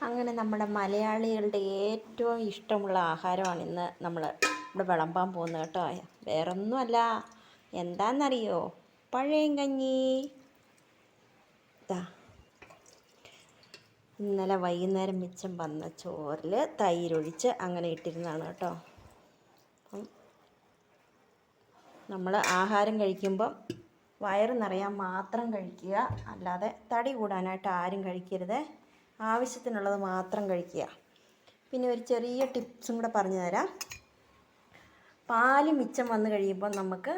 അങ്ങനെ നമ്മുടെ മലയാളികളുടെ ഏറ്റവും ഇഷ്ടമുള്ള ആഹാരമാണ് ഇന്ന് നമ്മൾ ഇവിടെ വിളമ്പാൻ പോകുന്നത് കേട്ടോ. വേറൊന്നുമല്ല, എന്താണെന്നറിയോ? പഴയും കഞ്ഞി. ഇതാ ഇന്നലെ വൈകുന്നേരം മിച്ചം വന്ന ചോറിൽ തൈരൊഴിച്ച് അങ്ങനെ ഇട്ടിരുന്നതാണ് കേട്ടോ. അപ്പം നമ്മൾ ആഹാരം കഴിക്കുമ്പം വയറ് നിറയാൻ മാത്രം കഴിക്കുക, അല്ലാതെ തടി കൂടാനായിട്ട് ആരും കഴിക്കരുത്. ആവശ്യത്തിനുള്ളത് മാത്രം കഴിക്കുക. പിന്നെ ഒരു ചെറിയ ടിപ്സും കൂടെ പറഞ്ഞു തരാം. പാല് മിച്ചം വന്നു കഴിയുമ്പോൾ നമുക്ക്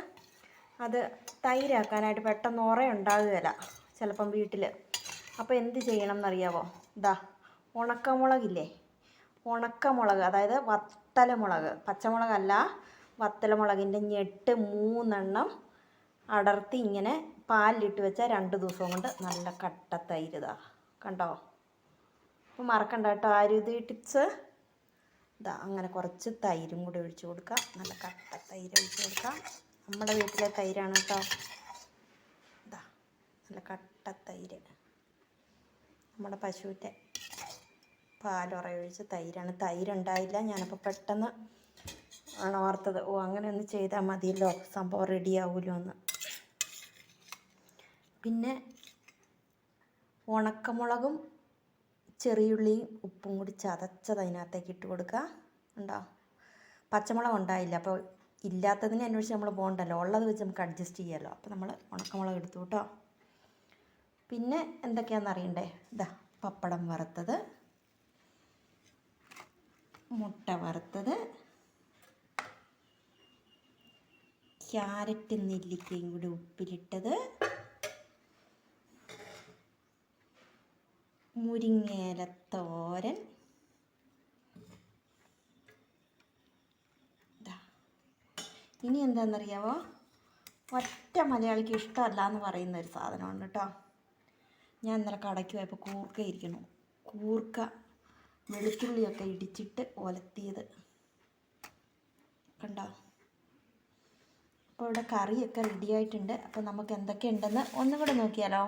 അത് തൈരാക്കാനായിട്ട് പെട്ടെന്ന് ഉറയുണ്ടാകുകയില്ല ചിലപ്പം വീട്ടിൽ. അപ്പോൾ എന്ത് ചെയ്യണം എന്നറിയാവോ? ഇതാ ഉണക്കമുളകില്ലേ, ഉണക്കമുളക്, അതായത് വത്തലമുളക്, പച്ചമുളകല്ല, വത്തലമുളകിൻ്റെ ഞെട്ട് 3 അടർത്തി ഇങ്ങനെ പാലിലിട്ട് വെച്ചാൽ 2 ദിവസം കൊണ്ട് നല്ല കട്ട തൈര്. ഇതാ കണ്ടോ? അപ്പോൾ മറക്കണ്ട കേട്ടോ ആരും ഇത് ടിപ്സ്. ഇതാ അങ്ങനെ കുറച്ച് തൈരും കൂടി ഒഴിച്ചു കൊടുക്കാം. നല്ല കട്ട തൈര് ഒഴിച്ച് കൊടുക്കാം. നമ്മുടെ വീട്ടിലെ തൈരാണ് കേട്ടോ. ഇതാ നല്ല കട്ട തൈര്, നമ്മുടെ പശുവിൻ്റെ പാലുറയൊഴിച്ച് തൈരാണ്. തൈരുണ്ടായില്ല, ഞാനപ്പോൾ പെട്ടെന്ന് ആണ് ഓർത്തത്, അങ്ങനെ ഒന്ന് ചെയ്താൽ മതിയല്ലോ, സംഭവം റെഡിയാവുമല്ലോ എന്ന്. പിന്നെ ഉണക്കമുളകും ചെറിയുള്ളിയും ഉപ്പും കൂടി ചതച്ചത് അതിനകത്തേക്ക് ഇട്ട് കൊടുക്കുക. ഉണ്ടോ? പച്ചമുളക് ഉണ്ടായില്ല, അപ്പോൾ ഇല്ലാത്തതിനെ അന്വേഷിച്ച് നമ്മൾ പോകണ്ടല്ലോ, ഉള്ളത് വെച്ച് നമുക്ക് അഡ്ജസ്റ്റ് ചെയ്യാമല്ലോ. അപ്പോൾ നമ്മൾ ഉണക്കമുളക് എടുത്തു കേട്ടോ. പിന്നെ എന്തൊക്കെയാണെന്ന് അറിയണ്ടേ? ഇതാ പപ്പടം വറുത്തത്, മുട്ട വറുത്തത്, ക്യാരറ്റ് നെല്ലിക്കയും കൂടി ഉപ്പിലിട്ടത്, മുരിങ്ങയിലത്തോരൻ, ഇനി എന്താണെന്നറിയാവോ? ഒറ്റ മലയാളിക്ക് ഇഷ്ടമല്ല എന്ന് പറയുന്ന ഒരു സാധനമാണ് കേട്ടോ. ഞാൻ ഇന്നലെ കടയ്ക്ക് പോയപ്പോൾ കൂർക്ക ഇരിക്കുന്നു. കൂർക്ക വെളുത്തുള്ളിയൊക്കെ ഇടിച്ചിട്ട് ഒലത്തിയത് കണ്ടോ? അപ്പോൾ ഇവിടെ കറിയൊക്കെ റെഡിയായിട്ടുണ്ട്. അപ്പോൾ നമുക്ക് എന്തൊക്കെയുണ്ടെന്ന് ഒന്നും കൂടെ നോക്കിയാലോ?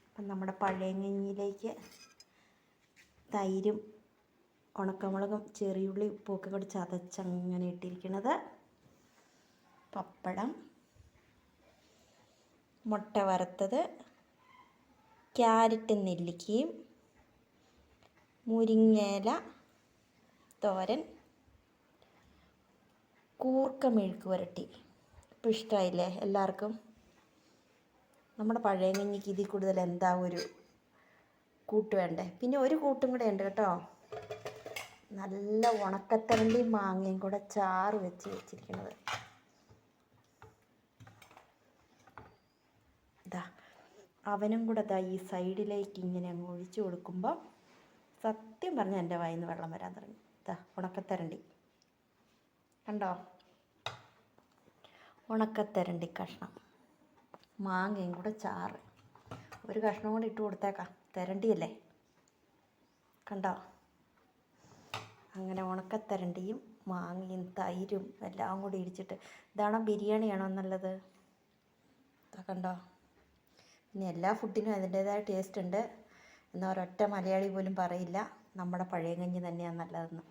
അപ്പം നമ്മുടെ പഴയ കഞ്ഞിയിലേക്ക് തൈരും ഉണക്കമുളകും ചെറിയുള്ളി ഉപ്പൊക്കെ കൂടി ചതച്ചങ്ങനെ ഇട്ടിരിക്കുന്നത്, പപ്പടം, മുട്ട വറുത്തത്, ക്യാരറ്റ് നെല്ലിക്കയും, മുരിങ്ങയില തോരൻ, കൂർക്ക മെഴുക്ക് പുരട്ടി. ഇപ്പോൾ ഇഷ്ടമായില്ലേ എല്ലാവർക്കും? നമ്മുടെ പഴയ കഞ്ഞിക്ക് ഇതിൽ കൂടുതൽ എന്താ ഒരു കൂട്ട് വേണ്ടേ? പിന്നെ ഒരു കൂട്ടും കൂടെ ഉണ്ട് കേട്ടോ. നല്ല ഉണക്കത്തരണ്ടിയും മാങ്ങയും കൂടെ ചാറ് വെച്ചിരിക്കുന്നത്. ഇതാ അവനും കൂടെ ഇതാ ഈ സൈഡിലേക്ക് ഇങ്ങനെ അങ്ങ് ഒഴിച്ചു കൊടുക്കുമ്പോൾ സത്യം പറഞ്ഞാൽ എൻ്റെ വായിൽ നിന്ന് വെള്ളം വരാൻ തുടങ്ങി. ഇതാ ഉണക്കത്തരണ്ടി കണ്ടോ? ഉണക്കത്തരണ്ടി കഷ്ണം, മാങ്ങയും കൂടെ ചാറ്, ഒരു കഷ്ണം കൂടെ ഇട്ട് കൊടുത്തേക്കാം, തെരണ്ടിയല്ലേ. കണ്ടോ? അങ്ങനെ ഉണക്കത്തരണ്ടിയും മാങ്ങയും തൈരും എല്ലാം കൂടി ഇടിച്ചിട്ട്, ഇതാണോ ബിരിയാണിയാണോ നല്ലത്? കണ്ടോ? പിന്നെ എല്ലാ ഫുഡിനും അതിൻ്റേതായ ടേസ്റ്റ് ഉണ്ട്. എന്നാൽ ഒരൊറ്റ മലയാളി പോലും പറയില്ല നമ്മുടെ പഴയ കഞ്ഞി തന്നെയാണ് നല്ലതെന്ന്.